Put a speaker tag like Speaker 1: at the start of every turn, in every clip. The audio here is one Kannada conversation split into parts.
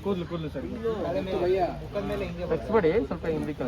Speaker 1: ಕೂದಲು ಸರ್
Speaker 2: ಬಿಡಿ ಸ್ವಲ್ಪ ಹಿಂದಕ್ಕೆ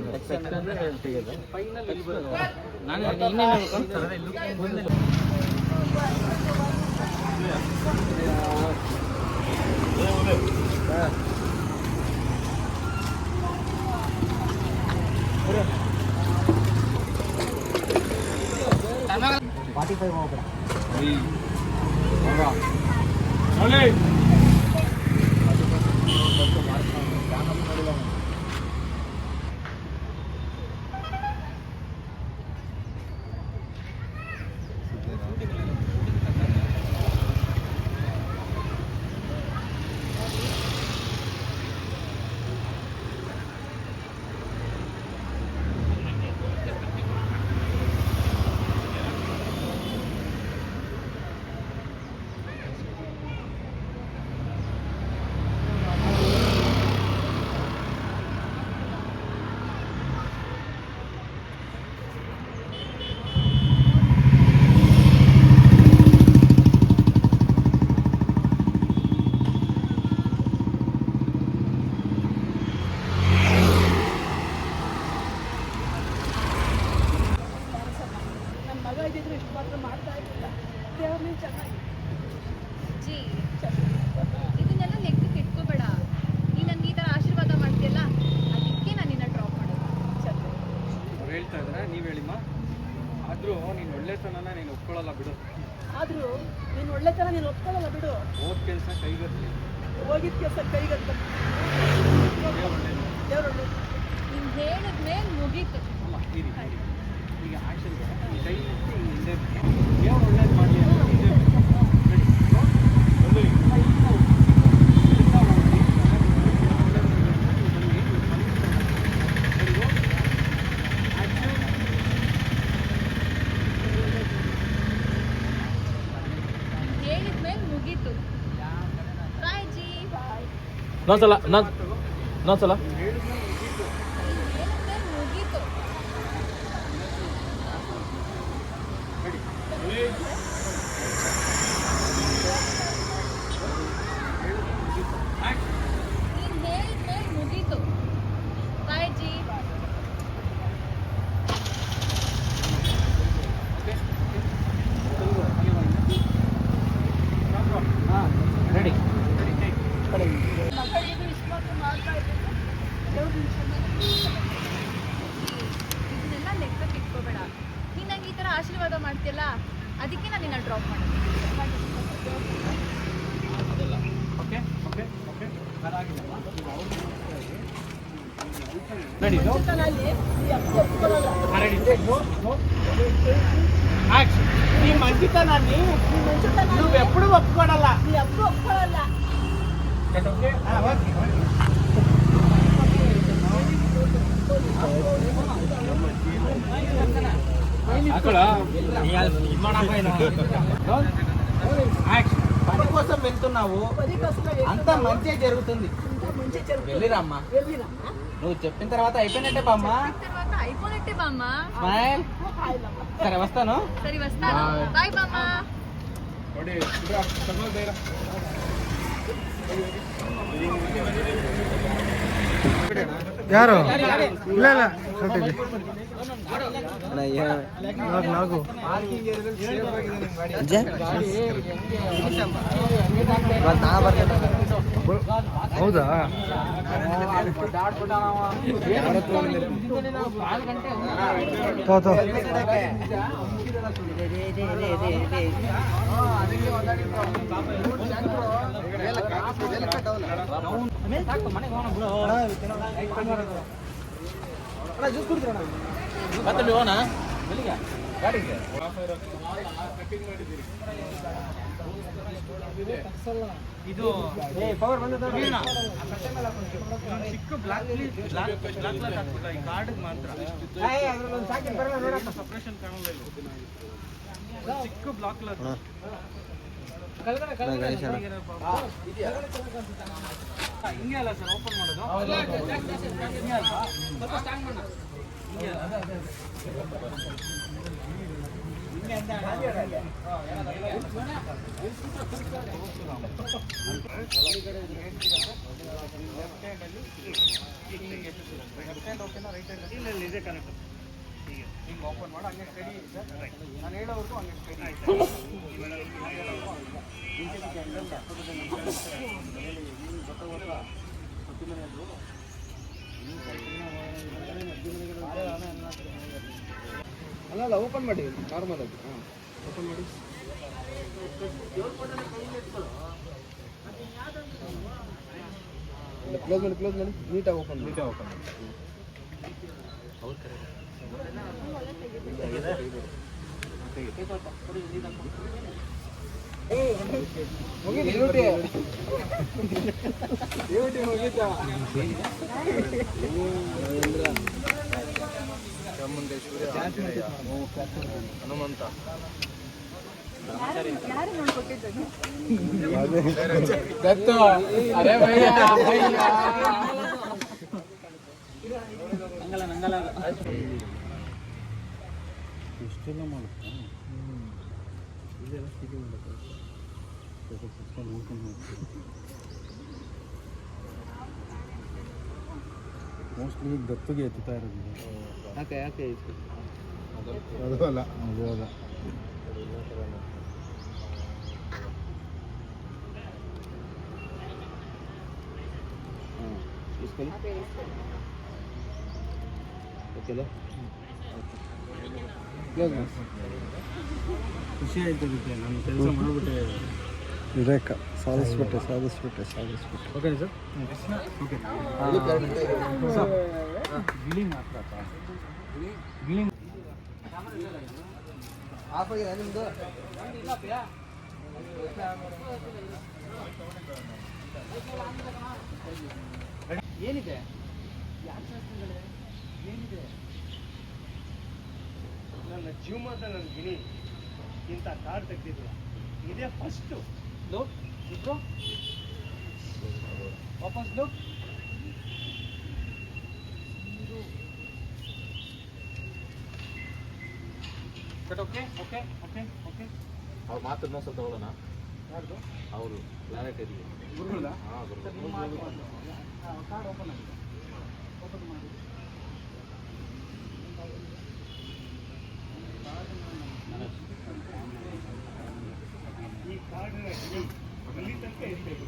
Speaker 3: ಇದನ್ನೆಲ್ಲ ಲೆಕ್ಕಕ್ಕೆ ಇಟ್ಕೋಬೇಡ. ನೀನು ನನ್ನ ಈ ಥರ ಆಶೀರ್ವಾದ ಮಾಡ್ತೀಯಲ್ಲ, ಅದಕ್ಕೆ ನಾನು ನಿನ್ನ ಡ್ರಾಪ್ ಮಾಡೋದು.
Speaker 1: ಅವ್ರು ಹೇಳ್ತಾ ಇದ್ದಾರೆ, ನೀವು ಹೇಳಿಮ್ಮ. ಆದರೂ ನೀನು ಒಳ್ಳೆತನನ ನೀನು ಒಪ್ಕೊಳ್ಳಲ್ಲ ಬಿಡು.
Speaker 4: ಆದರೂ ನೀನು ಒಳ್ಳೆತನ ನೀನು ಒಪ್ಕೊಳ್ಳಲ್ಲ ಬಿಡು.
Speaker 1: ಹೋದ ಕೆಲಸ ಕೈಗತ್ತಿ,
Speaker 4: ಹೋಗಿದ್ದ ಕೆಲಸ ಕೈಗತ್ತ. ದೇವರು
Speaker 3: ನೀನು ಹೇಳಿದ್ಮೇಲೆ ಮುಗೀತು.
Speaker 1: ಅಲ್ಲ ಈಗ ಆ್ಯಕ್ಷನ್ಗೆ ಕೈ ಎತ್ತಿ ಹಿಂದೆ ದೇವ್ರು ಒಳ್ಳೇದು ಮಾಡಲಿ ಅಂತ ಹಿಂದೆ
Speaker 3: ಹೇಳಿದ್ಮೇಲೆ ಮುಗೀತು. ಬಾಯ್ ಜಿ.
Speaker 2: ಇನ್ನೊಂದ್ಸಲ
Speaker 3: ಹೇಳಿದ್ಮೇಲೆ ಮುಗೀತು. ನೀನು ಹೇಳಿದ್ಮೇಲೆ ಮುಗೀತು. ಬಾಯ್ ಜಿ.
Speaker 2: ರೆಡಿ
Speaker 4: ಮಕ್ಕಳಿಗೆ ಇಷ್ಟು ಮಾತ್ರ ಮಾಡ್ತಾ ಇದ್ದೀನಿ. ದೇವ್ರು
Speaker 3: ಇದನ್ನೆಲ್ಲ ಲೆಕ್ಕಕ್ಕೆ ಇಟ್ಕೋಬೇಡ. ನೀನು ನಂಗೆ ಈ ಥರ ಆಶೀರ್ವಾದ ಮಾಡ್ತೀಯಲ್ಲ, ಅದಕ್ಕೆ ನಾನು ನಿನ್ನ ಡ್ರಾಪ್ ಮಾಡೋದು.
Speaker 1: ಓಕೆ
Speaker 4: ಮುಂಚಿತನಲ್ಲಿ ಈ ಅಪ್ಪ ಒಪ್ಕೊಳ್ಳಲ್ಲ.
Speaker 1: ಈ ಮಂಚಿತನ ನೀವು ಎప్పుడు ಒಪ್ಕೊಳಲ್ಲ.
Speaker 4: ಈ ಅಪ್ಪ ಒಪ್ಕೊಳ್ಳಲ್ಲ.
Speaker 5: పని కోసం వెళ్తున్నావు, అంత మంచి జరుగుతుంది. వెళ్ళిరమ్మా. నువ్వు చెప్పిన తర్వాత అయిపోయినట్టే బామ్మా.
Speaker 3: తర్వాత అయిపోయినట్టే బామ్మ.
Speaker 5: స్మైల్. సరే వస్తాను.
Speaker 3: సరే వస్తాను. బాయ్ బామ్మ.
Speaker 2: ಯಾರು ಇಲ್ಲ ನಾವು ಹೌದಾ
Speaker 1: ಇದು ಪವರ್ ಬಂದ ಚಿಕ್ಕ ಬ್ಲಾಕ್ ಹಾಕ್ಬಿಟ್ಟ ಈ ಕಾರ್ಡ್ ಮಾತ್ರ ಸಪ್ರೇಷನ್ ಕಾಣಲ್ಲ. ಚಿಕ್ಕ ಬ್ಲಾಕ್ ಹಿಂಗೆ ಅಲ್ಲ ಸರ್ ಓಪನ್ ಮಾಡೋದು. ಹಿಂಗೆ ಅಲ್ವಾ? ಸ್ವಲ್ಪ ಸ್ಟ್ಯಾಂಡ್ ಮಾಡೋಣ. ಇದೆ ಕರೆಕ್ಟ್. ಹಿಂಗೆ ಓಪನ್ ಮಾಡಿ ಹಂಗೆ ಸ್ಟಡಿ ಸರ್. ನಾನು ಹೇಳೋವರೆಗೂ ಹಂಗೆ ಸ್ಟಡಿ
Speaker 5: ಅಲ್ಲ ಓಪನ್ ಮಾಡಿ ನಾರ್ಮಲ್ ಆಗಿ. ಓಪನ್ ಮಾಡಿ. ಕ್ಲೋಸ್ ಮಾಡಿ ನೀಟಾಗಿ ಓಪನ್ ಮಾಡಿ.
Speaker 2: ಚಾಮುಂಡೇಶ್ವರಿ, ಹನುಮಂತ.
Speaker 3: ಯಾರು ನೋಡ್ಕೊಟ್ಟಿದ್ದು?
Speaker 5: ಅರೆ ಭಯ್ಯ
Speaker 1: ಇಷ್ಟೆಲ್ಲ ಮಾಡುತ್ತಾ ಮೋಸ್ಟ್ಲಿ ದತ್ತುಗೆ ಎತ್ತುತ್ತಾ ಇರೋದು.
Speaker 5: ಯಾಕೆ
Speaker 2: ಅದು ಅಲ್ಲ.
Speaker 1: ಖುಷಿ ಆಯ್ತು ಅದಕ್ಕೆ. ನಾನು ಕೆಲಸ ಮಾಡಿಬಿಟ್ಟೆ.
Speaker 2: ವಿವೇಕ ಸಾಧಿಸ್ಬಿಟ್ಟೆ.
Speaker 1: Okay sir. ಓಕೆ ಗಿಳಿ ಮಾತ್ರ ಗಿಳಿ
Speaker 5: ಆಫ್ ಆಗಿದೆ ನಿಮ್ದು. ಏನಿದೆ ಏನಿದೆ
Speaker 1: ನನ್ನ ಜೀವಮಾನ ನನ್ನ ಗಿಣಿ ಇಂಥ ಕಾರ್ಡ್ ತೆಗ್ದಿದ್ದಿಲ್ಲ. ಇದೇ ಫಸ್ಟು. ಲುಕ್ ಇಬ್ರು ವಾಪಸ್ look. But okay okay okay okay.
Speaker 2: ಅವ್ರ ಮಾತನ್ನ ಸ್ವಲ್ಪ ತಗೊಳ್ಳೋಣ.
Speaker 1: ಯಾರ್ದು?
Speaker 2: ಅವರು ಪ್ಲಾನೆಟರಿ
Speaker 1: ಗುರುಗಳದ?
Speaker 2: ಹಾಂ
Speaker 1: ಸರ್ ನಿಮ್ಮ ಕಾರ್ಡ್ ಓಪನ್ ಆಗಿದೆ. ಓಪನ್ ಮಾಡಿ. ಈ ಕಾರ್ಡಿನ ಇಲ್ಲಿ ತನಕ ಇರಬೇಕು.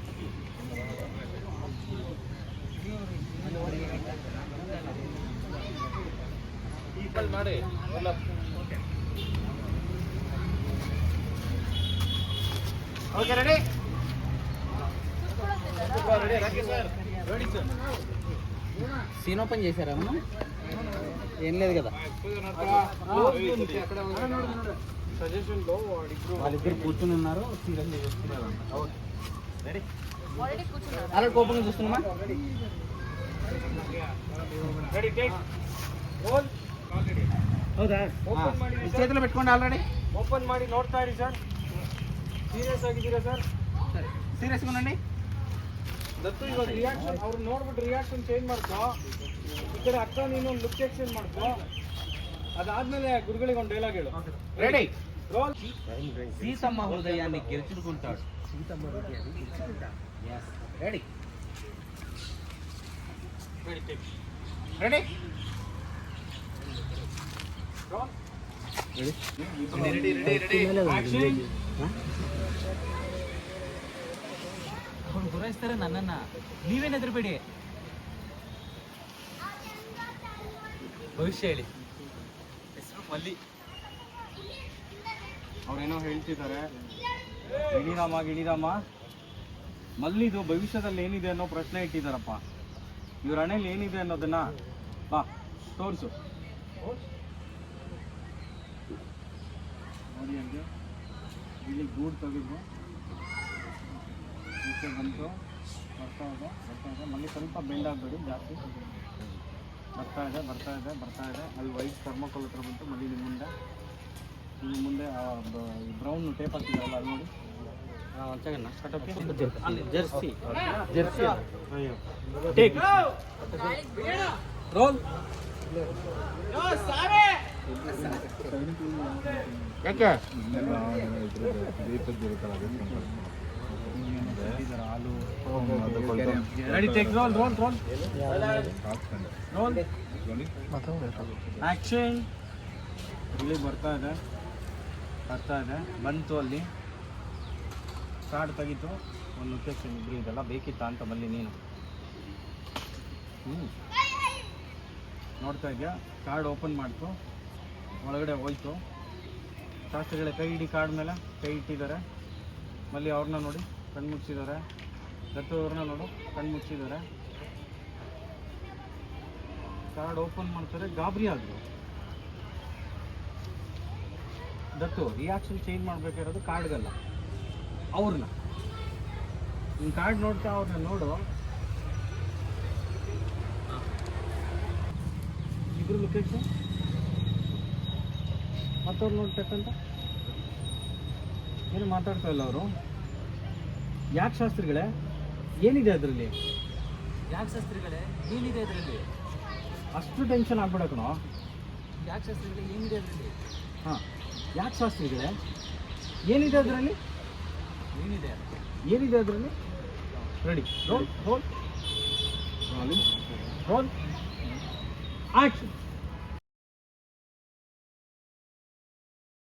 Speaker 1: ಈ ಕಾಲ್ ಮಾಡಿ ಎಲ್ಲ okay ready ready sir. Ready sir.
Speaker 5: Scene open చేశారా మనం? ఏం లేదు కదా.
Speaker 1: సజెషన్ లో
Speaker 5: వాళ్ళిద్దరు కూర్చుని ఉన్నారు, సీరియల్ చేస్తున్నారు.
Speaker 1: రెడీ
Speaker 3: ఆల్రెడీ కూర్చున్నారు.
Speaker 5: ఆల్రెడీ ఓపెన్ చూస్తున్నామా?
Speaker 1: Ready take roll. ಹೌದಾ? ಓಪನ್ ಮಾಡಿ
Speaker 5: చేతిలో పెట్టుకోండి. ఆల్రెడీ
Speaker 1: ಓಪನ್ ಮಾಡಿ ನೋಡ್ತಾ ಇರಿ ಸರ್. ಸೀರಿಯಸ್ ಆಗಿದ್ದೀರಾ ಸರ್?
Speaker 5: ಸರಿ, ಸೀರಿಯಸ್గా ఉండండి.
Speaker 1: ದತ್ತು ಇವಾಗ ರಿಯಾಕ್ಷನ್ ಅವ್ರು ನೋಡ್ಬಿಟ್ಟು ರಿಯಾಕ್ಷನ್ ಚೇಂಜ್ ಮಾಡ್ಕೋ. ಈ ಕಡೆ ಅಕ್ಕ ನೀನು ಒಂದು ಲುಕ್ ಎಕ್ಸ್ಚೇಂಜ್ ಮಾಡ್ಕೋ. ಅದಾದ್ಮೇಲೆ ಗುರುಗಳಿಗೆ ಒಂದು ಡೈಲಾಗ್ ಹೇಳು.
Speaker 5: రెడీ.
Speaker 1: ರೋಲ್.
Speaker 5: సీతమ్మ హృదయాన్ని గెలుచుకుంటాడు. సీతమ్మ హృదయాన్ని గెలుచుకుంటాడు. yes ready. Ready.
Speaker 1: Roll.
Speaker 5: Ready.
Speaker 1: Action.
Speaker 5: ಅವ್ರು ಗುರಾಯಿಸ್ತಾರೆ ನನ್ನನ್ನ. ನೀವೇನು ಹೆದರ್ಬೇಡಿ. ಭವಿಷ್ಯ ಹೇಳಿ. ಹೆಸರು ಮಲ್ಲಿ.
Speaker 1: ಅವ್ರೇನೋ ಹೇಳ್ತಿದ್ದಾರೆ. ಗಿಣಿರಾಮ ಮಲ್ಲಿದು ಭವಿಷ್ಯದಲ್ಲಿ ಏನಿದೆ ಅನ್ನೋ ಪ್ರಶ್ನೆ ಇಟ್ಟಿದ್ದಾರಪ್ಪ. ಇವ್ರ ಹಣೆಯಲ್ಲಿ ಏನಿದೆ ಅನ್ನೋದನ್ನ ಬಾ ತೋರಿಸು. ನೋಡಿ ಹಂಗೆ ಇಲ್ಲಿ ಗೂಡು ತೆಗೆದು ಈಚೆ ಬಂತು. ಬರ್ತಾ ಇದೆ ಮಲ್ಲಿ ಸ್ವಲ್ಪ ಬೆಂಡ್ ಆಗಬೇಡಿ ಜಾಸ್ತಿ. ಬರ್ತಾ ಇದೆ. ಅಲ್ಲಿ ವೈಟ್ ಥರ್ಮೋಕೋಲ್ ಹತ್ರ ಬಂತು. ಮಲ್ಲಿ ನಿಮ್ಮ ಮುಂದೆ ಬ್ರೌನ್ ಟೇಪ್ ಹಾಕಿದಾರಲ್ಲ ಅಲ್ಲಿ ನೋಡಿ.
Speaker 5: Jersey
Speaker 1: take roll. ಯಾಕೆ ಹಾಲು ready take roll roll roll roll action. ಇಲ್ಲಿ ಬರ್ತಾ ಇದೆ ಬಂತು. ಅಲ್ಲಿ ಕಾರ್ಡ್ ತೆಗಿತು. ಒಂದು ಲೊಕೇಶನ್ ಇಬ್ಬರು ಇದೆಲ್ಲ ಬೇಕಿತ್ತಾ ಅಂತ ಬಲ್ಲಿ ನೀನು ನೋಡ್ತಾ ಇದೆಯಾ. ಕಾರ್ಡ್ ಓಪನ್ ಮಾಡ್ತು, ಒಳಗಡೆ ಹೋಯ್ತು. ಶಾಸ್ತ್ರಿಗಳೇ ಕೈ ಇಡಿ, ಕಾರ್ಡ್ ಮೇಲೆ ಕೈ ಇಟ್ಟಿದ್ದಾರೆ. ಮಲ್ಲಿ ಅವ್ರನ್ನ ನೋಡಿ ಕಣ್ಣು ಮುಚ್ಚಿದ್ದಾರೆ. ದತ್ತು ಅವ್ರನ್ನ ನೋಡು ಕಣ್ಣು ಮುಚ್ಚಿದ್ದಾರೆ. ಕಾರ್ಡ್ ಓಪನ್ ಮಾಡ್ತಾರೆ, ಗಾಬರಿ ಆದರು. ದತ್ತು ರಿಯಾಕ್ಷನ್ ಚೇಂಜ್ ಮಾಡಬೇಕಿರೋದು ಕಾರ್ಡ್ಗಲ್ಲ, ಅವ್ರನ್ನ. ನೀನು ಕಾರ್ಡ್ ನೋಡ್ತಾ ಅವ್ರನ್ನ ನೋಡು. ಇದ್ರ ಲೊಕೇಶನ್ ಮತ್ತವ್ರು ನೋಡ್ತಕ್ಕಂಥ ಏನು ಮಾತಾಡ್ತಾ ಇಲ್ಲ ಅವರು. ಯಾಕೆ ಶಾಸ್ತ್ರಿಗಳೇ ಏನಿದೆ ಅದರಲ್ಲಿ?
Speaker 5: ಯಾಕೆ ಶಾಸ್ತ್ರಿಗಳೇ ಏನಿದೆ ಅದರಲ್ಲಿ?
Speaker 1: ಅಷ್ಟು ಟೆನ್ಷನ್ ಆಗ್ಬಿಡಕಣೋ.
Speaker 5: ಯಾಕೆ ಶಾಸ್ತ್ರಿಗಳೇ ಏನಿದೆ ಅದರಲ್ಲಿ?
Speaker 1: ಹಾಂ, ಯಾಕೆ ಶಾಸ್ತ್ರಿಗಳೇ ಏನಿದೆ ಅದರಲ್ಲಿ? ಏನಿದೆ ಅದರಲ್ಲಿ? Ready roll roll roll action.